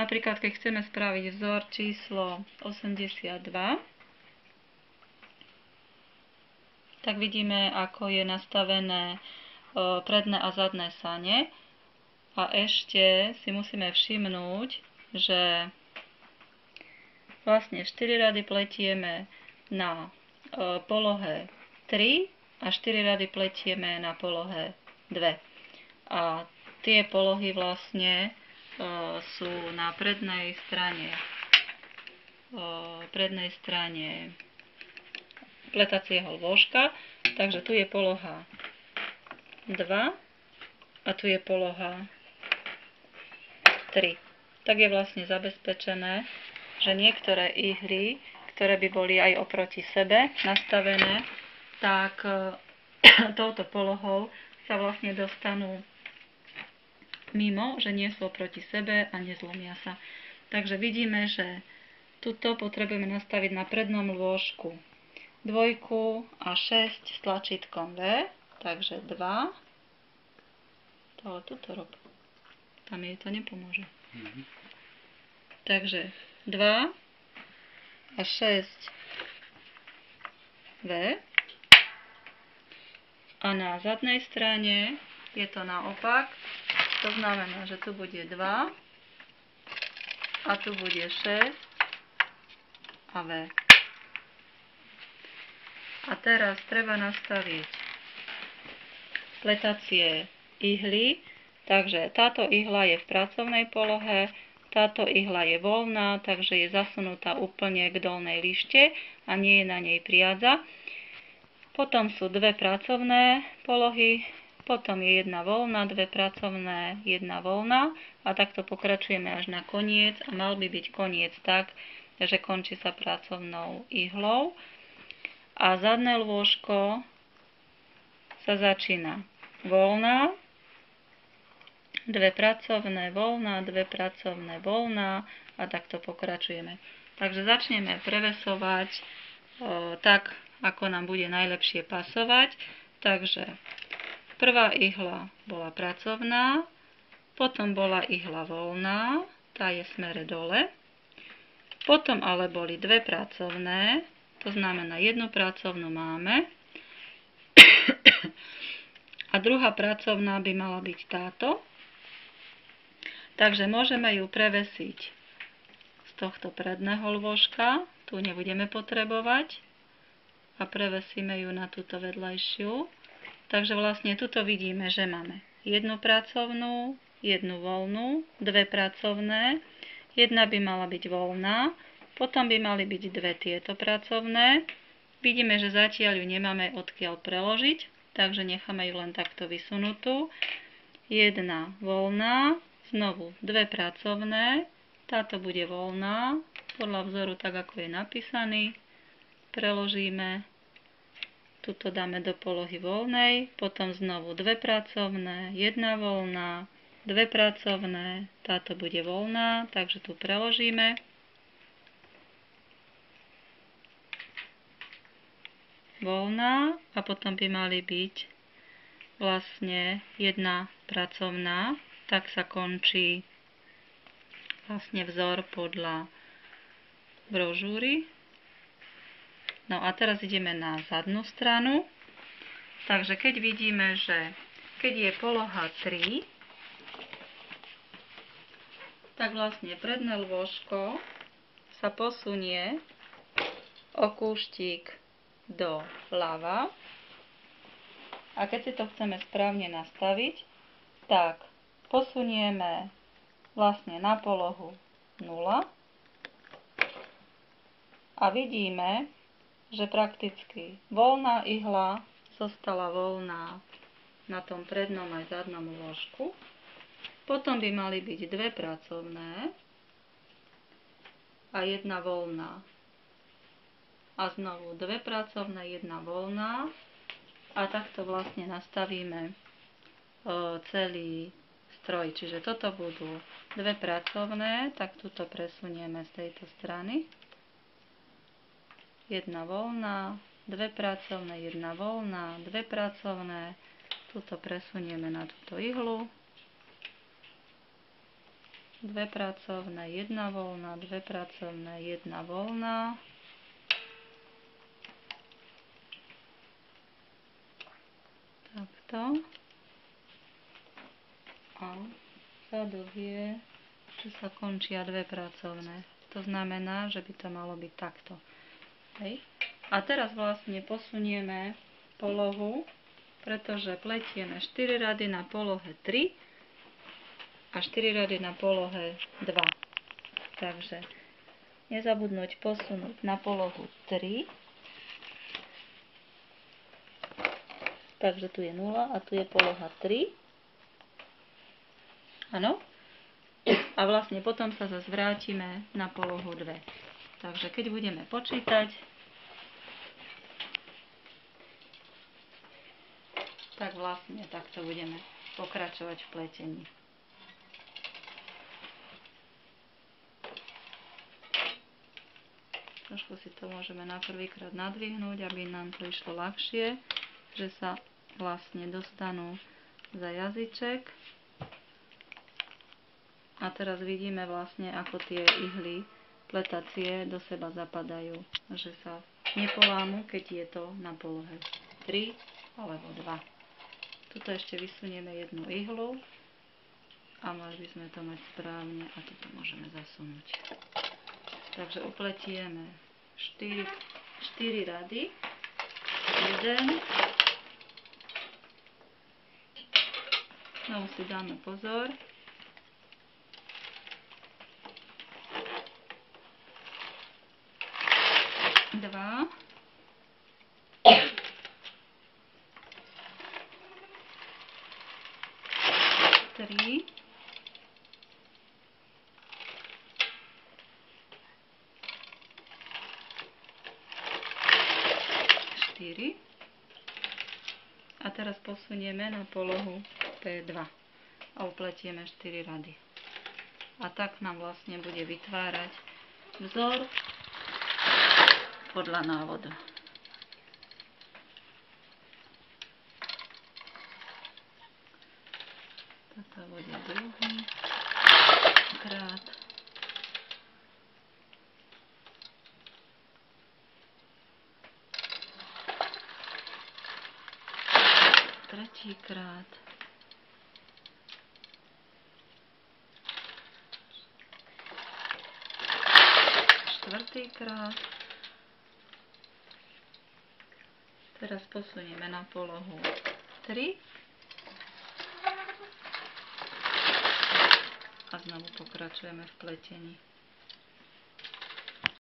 Napríklad, keď chceme spraviť vzor číslo 82, tak vidíme, ako je nastavené predné a zadné sane. A ešte si musíme všimnúť, že vlastne 4 rady pletieme na polohe 3 a 4 rady pletieme na polohe 2. A tie polohy vlastne sú na prednej strane pletacieho lôžka. Takže tu je poloha 2 a tu je poloha 3. Tak je vlastne zabezpečené, že niektoré ihly, ktoré by boli aj oproti sebe nastavené, tak touto polohou sa vlastne dostanú mimo, že nie sú oproti sebe a nezlomia sa. Takže vidíme, že tuto potrebujeme nastaviť na prednom lôžku 2 a 6 s tlačítkom V, takže 2, ale tuto rob, tam jej to nepomôže. Takže 2 a 6 V a na zadnej strane je to naopak, to znamená, že tu bude 2 a tu bude 6 a V. A teraz treba nastaviť pletacie ihly, takže táto ihla je v pracovnej polohe, táto ihla je voľná, takže je zasunutá úplne k dolnej lište a nie je na nej priadza. Potom sú 2 pracovné polohy, potom je 1 voľná, 2 pracovné, 1 voľná a takto pokračujeme až na koniec a mal by byť koniec tak, že končí sa pracovnou ihlou. A zadné lôžko sa začína voľná, 2 pracovné, voľná, 2 pracovné, voľná a takto pokračujeme. Takže začneme prevesovať tak, ako nám bude najlepšie pasovať. Takže prvá ihla bola pracovná, potom bola ihla voľná, tá je v smere dole, potom ale boli 2 pracovné, to znamená, 1 pracovnú máme a druhá pracovná by mala byť táto. Takže môžeme ju prevesiť z tohto predného lôžka, tu nebudeme potrebovať a prevesíme ju na túto vedľajšiu. Takže vlastne tuto vidíme, že máme 1 pracovnú, 1 voľnú, 2 pracovné, 1 by mala byť voľná, potom by mali byť 2 tieto pracovné. Vidíme, že zatiaľ ju nemáme odkiaľ preložiť, takže necháme ju len takto vysunutú. 1 voľná, znovu 2 pracovné, táto bude voľná, podľa vzoru tak, ako je napísaný. Preložíme, tuto dáme do polohy voľnej, potom znovu 2 pracovné, 1 voľná, 2 pracovné, táto bude voľná, takže tu preložíme. Voľná a potom by mali byť vlastne 1 pracovná, tak sa končí vlastne vzor podľa brožúry. No a teraz ideme na zadnú stranu. Takže keď vidíme, že keď je poloha 3, tak vlastne predné lôžko sa posunie o kúštik do ľava. A keď si to chceme správne nastaviť, tak posunieme vlastne na polohu 0 a vidíme, že prakticky voľná ihla zostala voľná na tom prednom aj zadnom lôžku. Potom by mali byť 2 pracovné a 1 voľná. A znovu 2 pracovné, 1 voľná a takto vlastne nastavíme celý stroj. Čiže toto budú 2 pracovné, tak tuto presunieme z tejto strany. 1 voľná, 2 pracovné, 1 voľná, 2 pracovné, tuto presunieme na túto ihlu. 2 pracovné, 1 voľná, 2 pracovné, 1 voľná. Takto. A zadok je, že sa končia 2 pracovné. To znamená, že by to malo byť takto. Hej. A teraz vlastne posunieme polohu, pretože pletieme 4 rady na polohe 3 a 4 rady na polohe 2. Takže nezabudnúť posunúť na polohu 3. Takže tu je 0 a tu je poloha 3. Áno? A vlastne potom sa zase vrátime na polohu 2. Takže keď budeme počítať, tak vlastne takto budeme pokračovať v pletení. Trošku si to môžeme na prvýkrát nadvihnúť, aby nám to išlo ľahšie, že sa vlastne dostanú za jazyček. A teraz vidíme vlastne, ako tie ihly pletacie do seba zapadajú, že sa nepolámu, keď je to na polohe 3 alebo 2. Tuto ešte vysunieme jednu ihlu a mali by sme to mať správne a tuto môžeme zasunúť. Takže upletieme 4 rady. 1. Znovu si dáme pozor. 2. 3. 4. A teraz posunieme na polohu P2 a upletieme 4 rady. A tak nám vlastne bude vytvárať vzor podľa návodu. Toto bude druhý krát. Tretí krát. Štvrtý krát. Teraz posunieme na polohu 3 a znovu pokračujeme v pletení.